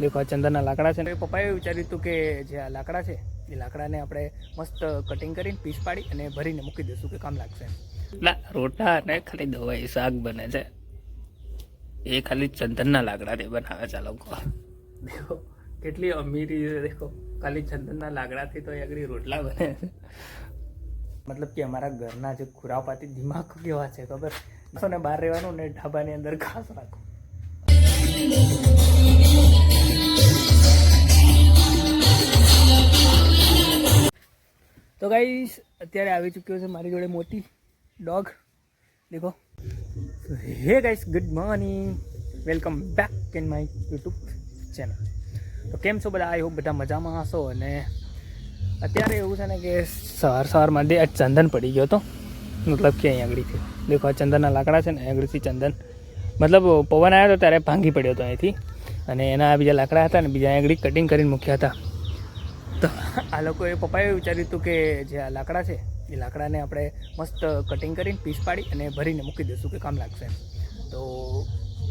દેખો આ ચંદનના લાકડા છે ને પપ્પાએ વિચાર્યું હતું કે જે આ લાકડા છે એ લાકડાને આપણે મસ્ત કટિંગ કરીને પીસ પાડી અને ભરીને મૂકી દઈશું કે કામ લાગશે એટલે રોટલા અને ખાલી દવાઈ શાક બને છે એ ખાલી ચંદનના લાકડાથી બનાવે છે લોકો દેખો કેટલી અમીરી છે દેખો ખાલી ચંદનના લાકડાથી તો આગળ રોટલા બને છે मतलब कि हमारा घरना जो खुरापाती दिमाग केवा है खबर ने बहार रहवानुं ने ढाबानी अंदर घास राखो। तो गाइस अत्यारे आवी चुक्यो छे मारी जोड़े मोटी डॉग देखो। Hey guys good morning welcome back in my YouTube channel. तो केम छो बधा आई होप बधा मजामां हशो अने અત્યારે એવું છે ને કે સવારમાં આ ચંદન પડી ગયો હતો મતલબ કે અહીં આગળથી દેખો આ ચંદનના લાકડા છે ને આગળથી ચંદન મતલબ પવન આવ્યો હતો ત્યારે ભાંગી પડ્યો હતો અહીંથી અને એના બીજા લાકડા હતા ને બીજા આગળ કટિંગ કરીને મૂક્યા હતા। તો આ લોકોએ પપ્પાએ વિચાર્યું હતું કે જે આ લાકડા છે એ લાકડાને આપણે મસ્ત કટિંગ કરીને પીસ પાડી અને ભરીને મૂકી દઈશું કે કામ લાગશે। તો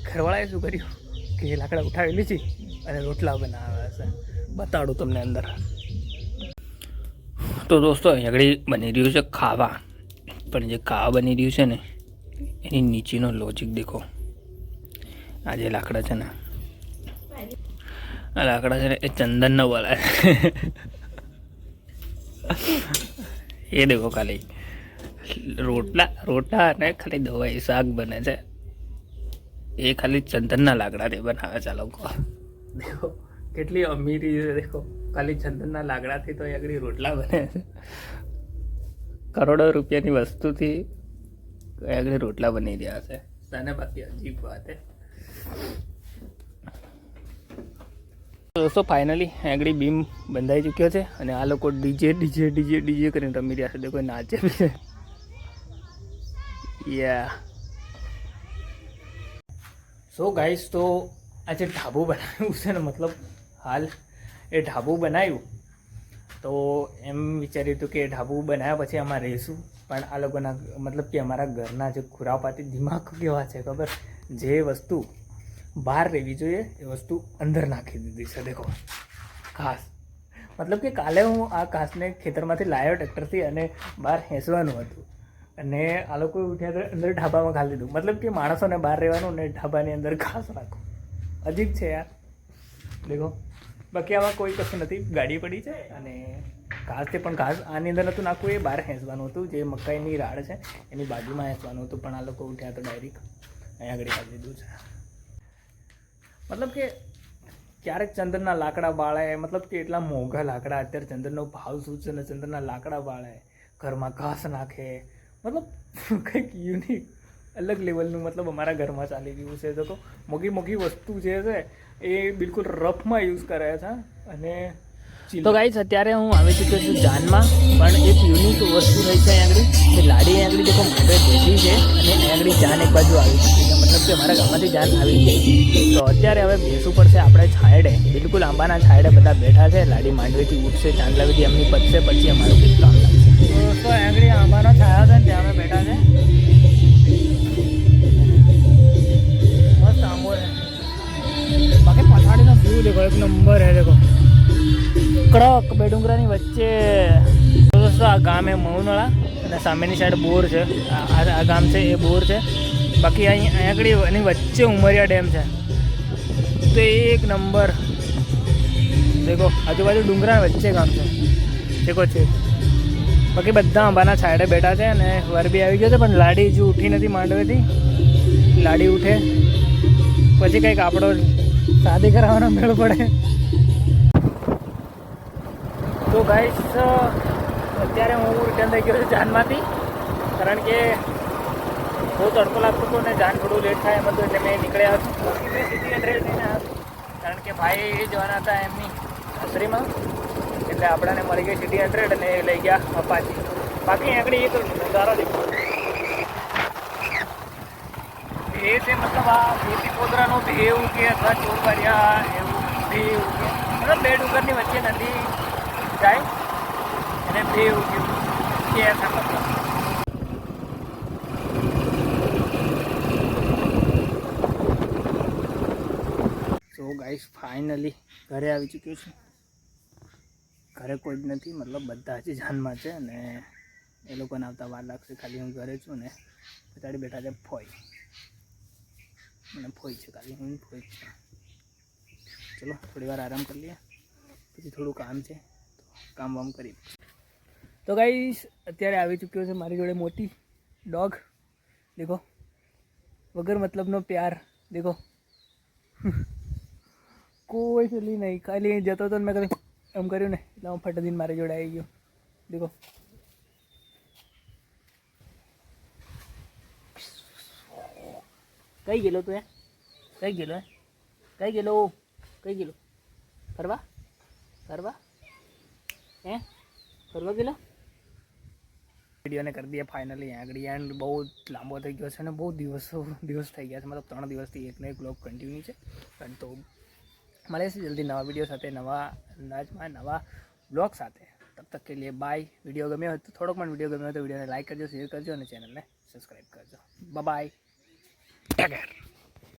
ઘરવાળાએ શું કર્યું કે એ લાકડા ઉઠાવી લીધી અને રોટલા બનાવ્યા છે બતાડું તમને અંદર। तो दोस्तों अहीं आगळ बनी रह्युं छे खावा पण जे खावा बनी रह्युं छे ने एनी नीचेनो लॉजिक देखो। आ जे लाकड़ा छे ने आ लाकड़ा छे ने ए चंदन न बोलाय ए देखो खाली रोटला अने खाली दवाई शाक बने छे ए खाली चंदनना लाकड़ाथी बनावे छे लोको। देखो કેટલી અમીરી છે દેખો ખાલી ચંદનના લાકડાથી તો આગળ રોટલા બને છે કરોડો રૂપિયાની વસ્તુથી આગળ રોટલા બની રહ્યા છે તને બાકી અજીબ વાત है। दोस्तों फाइनली આગળ બીમ બંધાઈ ચૂક્યો છે અને આ લોકો ડીજે કરીને રમી રહ્યા છે। દેખો નાચે બી છે યા સો ગાઈસ। તો આજે ઢાબુ બનાવ્યું છે ને मतलब हाल ए ढाबू बनाव्યું तो एम विचार्યું હતું કે ढाबू बनाव्યા પછી આમાં રહીશું પણ આ લોકોના मतलब કે અમારા ઘરના જે ખુરાપાતી દિમાગ કેવા છે ખબર જે વસ્તુ બહાર રહેવી જોઈએ એ વસ્તુ અંદર નાખી દીધી છે। દેખો ઘાસ मतलब કે કાલે હું આ ઘાસને ખેતરમાંથી લાવ્યો ટ્રેક્ટરથી અને બહાર હેંસવાનું હતું અને આ લોકો ઉઠ્યા અંદર ઢાબામાં ખાલી દીધું मतलब કે માણસોને બહાર રહેવાનું ને ઢાબાની અંદર ઘાસ રાખો अजीब है यार। देखो बाकी आवा कोई कशुं नथी गाड़ी पड़ी है अने घास थी पण घास आनी अंदर नहोतुं नाखवुं ए बहार हेंचवानुं हतुं जे मकाईनी राड़ है एनी बाजुमां हेंचवानुं हतुं पण आ लोको उठ्या तो डायरेक्ट अहीं आगळ काढी दीधुं छे। मतलब के क्यारेक चंदनना लाकड़ा बाळे मतलब के एटला मोंघा लाकड़ा अत्यारे चंदननो भाव शुं छे ने चंदनना लाकड़ा बाळे घरमां घास नाखे मतलब कंईक यूनिक अलग लेवलનું मतलब અમારા ઘરમાં ચાલી ગયું છે। તો મોંઘી મોંઘી વસ્તુ જે છે એ બિલકુલ રફમાં યુઝ કરે છે અને તો ગાઈસ અત્યારે હું આવી ચૂક્યો છું જાનમાં પણ એક યુનિક વસ્તુ રહી છે અહીં આગળ કે લાડી અહીં આગળ દેખો માંડવે બેઠી છે અને અહીં આગળ જાન એક બાજુ આવી ચૂકી છે मतलब કે અમારા ગામમાંથી જાન આવી ગઈ। તો અત્યારે હવે બેસવું પડશે આપણે છાયડે બિલકુલ આંબાના છાયડે બધા બેઠા છે લાડી માંડવેથી ઉઠશે ચાંદલા વિધિ એમની પતશે પછી અમારું કંઈક કામ લાગશે। તો અહીં આગળ આંબાનો છાયા છે ને ત્યાં અમે બેઠા છે बाकी पछाड़ी ना व्यू देखो एक नंबर है। देखो कड़क बे डूंगरानी वच्चे दोस्तों आ गाम है मऊनवाड़ा અને સામેની સાઈડ બોર છે આ ગામ છે એ બોર છે બાકી અહીં આગળ એની વચ્ચે ઉમરિયા ડેમ છે તો એક નંબર। देखो આજુબાજુ ડુંગરા વચ્ચે ગામ છે देखो છે બાકી બધા આંબાના છાયડે બેઠા છે અને વરબી આવી ગયો છે પણ લાડી હજુ ઉઠી નથી માંડવેથી લાડી ઉઠે પછી કંઈક આપણો शादी करावानो मेल पड़े। तो गाइस अत्यारे हूँ रिटर्न थी गयो जानमांथी कारण के बहुत तड़को लागतो तो ने जान थोड़ું लेट થાય એમ હતું એટલે મેં નીકળ્યા સિટી એડ્રેસ લઈને આવ્યો કારણ કે ભાઈ જવાના હતા એમની નર્સરીમાં એટલે આપણાને મળી ગઈ સિટી એડ્રેસ અને લઈ ગયા અપાચી। બાકી આગળ એક નજારો દેખો એ છે मतलब आ મોટી પોદરાનો ભેવ કે અથવા ચોરવાડિયા એવું ભેવ કે मतलब બે ડુંગરની વચ્ચે નદી જાય અને ભેવ કે ऐसा मतलब। सो ગાઈસ ફાઇનલી ઘરે આવી ચૂક્યો છું. ઘરે કોઈ જ નથી, મતલબ બધા જ જાનમાં છે અને એ લોકોને આવતા વાર લાગશે. ખાલી હું ઘરે છું ને પછાડી બેઠા છે ફોઈ, મને ફોઈ છે, ખાલી હું ફોઈ જ છે. ચલો થોડી વાર આરામ કરી લઈએ, પછી થોડું કામ છે તો કામ વામ કરી. તો ગાઈસ અત્યારે આવી ચૂક્યો છે મારી જોડે મોટી ડોગ. દેખો, વગર મતલબનો પ્યાર. દેખો કોઈ ચલી નહીં, ખાલી જતો હતો ને મેં કીધું એમ કર્યું ને એટલે હું ફટાદીને મારી જોડે આવી ગયો. દેખો કઈ ગયેલો તું? કઈ ગયેલો? કઈ ગયેલો? કઈ ગયેલો? ફરવા ફરવા ફરવા ગયેલો? વિડીયોને કરી દઈએ ફાઇનલી આગળ એન્ડ. બહુ લાંબો થઈ ગયો છે અને બહુ દિવસ થઈ ગયા છે, મતલબ 3 દિવસથી એકનો એક બ્લોગ કન્ટિન્યુ છે. પણ તો મળે છે જલ્દી નવા વિડીયો સાથે, નવા અંદાજમાં, નવા બ્લોગ સાથે. તબ તક કે લીએ બાય. વિડીયો ગમ્યો હોય તો થોડોક પણ વિડીયો ગમ્યો હોય તો વિડીયોને લાઈક કરજો, શેર કરજો અને ચેનલને સબસ્ક્રાઈબ કરજો. બાય. Take care.